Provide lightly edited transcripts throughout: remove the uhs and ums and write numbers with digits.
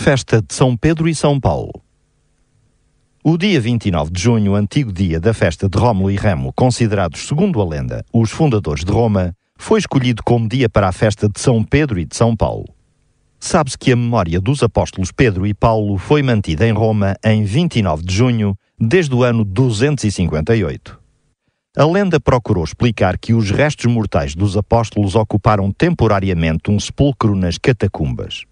Festa de São Pedro e São Paulo. O dia 29 de junho, antigo dia da festa de Rómulo e Remo, considerados, segundo a lenda, os fundadores de Roma, foi escolhido como dia para a festa de São Pedro e de São Paulo. Sabe-se que a memória dos apóstolos Pedro e Paulo foi mantida em Roma em 29 de junho, desde o ano 258. A lenda procurou explicar que os restos mortais dos apóstolos ocuparam temporariamente um sepulcro nas catacumbas.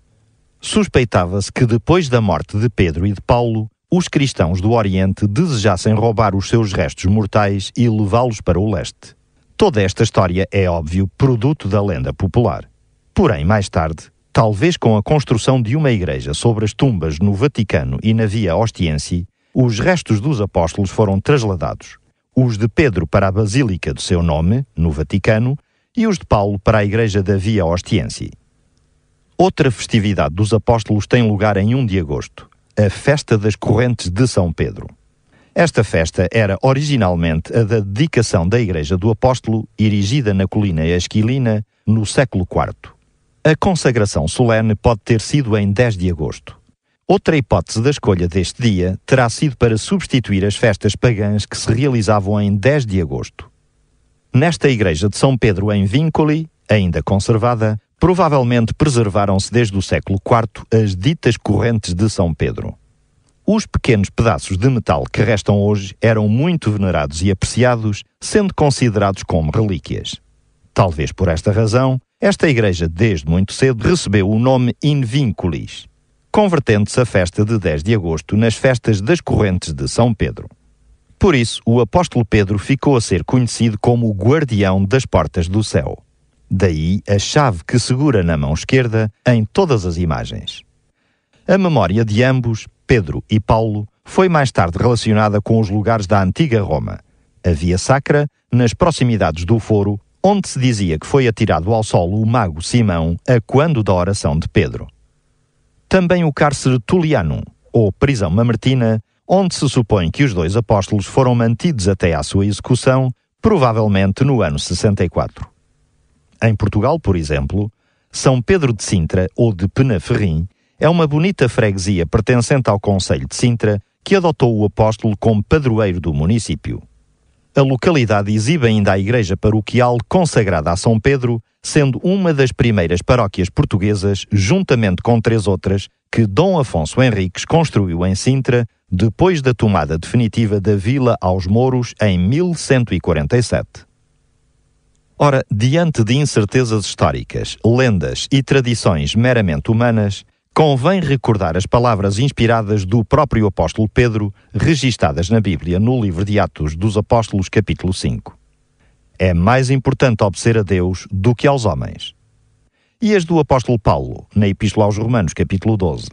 Suspeitava-se que depois da morte de Pedro e de Paulo, os cristãos do Oriente desejassem roubar os seus restos mortais e levá-los para o leste. Toda esta história é, óbvio, produto da lenda popular. Porém, mais tarde, talvez com a construção de uma igreja sobre as tumbas no Vaticano e na Via Ostiense, os restos dos apóstolos foram trasladados. Os de Pedro para a Basílica do seu nome, no Vaticano, e os de Paulo para a igreja da Via Ostiense. Outra festividade dos apóstolos tem lugar em 1 de agosto, a Festa das Correntes de São Pedro. Esta festa era originalmente a da dedicação da Igreja do Apóstolo, erigida na colina Esquilina, no século IV. A consagração solene pode ter sido em 10 de agosto. Outra hipótese da escolha deste dia terá sido para substituir as festas pagãs que se realizavam em 10 de agosto. Nesta igreja de São Pedro em Vincoli, ainda conservada, provavelmente preservaram-se desde o século IV as ditas correntes de São Pedro. Os pequenos pedaços de metal que restam hoje eram muito venerados e apreciados, sendo considerados como relíquias. Talvez por esta razão, esta igreja desde muito cedo recebeu o nome In Vinculis, convertendo-se a festa de 10 de agosto nas festas das correntes de São Pedro. Por isso, o apóstolo Pedro ficou a ser conhecido como o guardião das portas do céu. Daí a chave que segura na mão esquerda em todas as imagens. A memória de ambos, Pedro e Paulo, foi mais tarde relacionada com os lugares da antiga Roma. A Via Sacra, nas proximidades do Foro, onde se dizia que foi atirado ao solo o mago Simão a quando da oração de Pedro. Também o cárcere Tullianum, ou prisão mamertina, onde se supõe que os dois apóstolos foram mantidos até à sua execução, provavelmente no ano 64. Em Portugal, por exemplo, São Pedro de Sintra, ou de Penaferrim, é uma bonita freguesia pertencente ao concelho de Sintra que adotou o apóstolo como padroeiro do município. A localidade exibe ainda a igreja paroquial consagrada a São Pedro, sendo uma das primeiras paróquias portuguesas, juntamente com 3 outras, que Dom Afonso Henriques construiu em Sintra, depois da tomada definitiva da vila aos mouros em 1147. Ora, diante de incertezas históricas, lendas e tradições meramente humanas, convém recordar as palavras inspiradas do próprio apóstolo Pedro, registadas na Bíblia no livro de Atos dos Apóstolos, capítulo 5. É mais importante obedecer a Deus do que aos homens. E as do apóstolo Paulo, na Epístola aos Romanos, capítulo 12.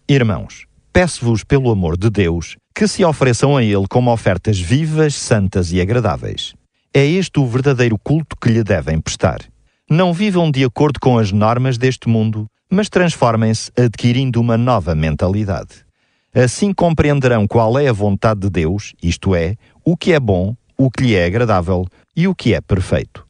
Irmãos, peço-vos pelo amor de Deus que se ofereçam a Ele como ofertas vivas, santas e agradáveis. É este o verdadeiro culto que lhe devem prestar. Não vivam de acordo com as normas deste mundo, mas transformem-se adquirindo uma nova mentalidade. Assim compreenderão qual é a vontade de Deus, isto é, o que é bom, o que lhe é agradável e o que é perfeito.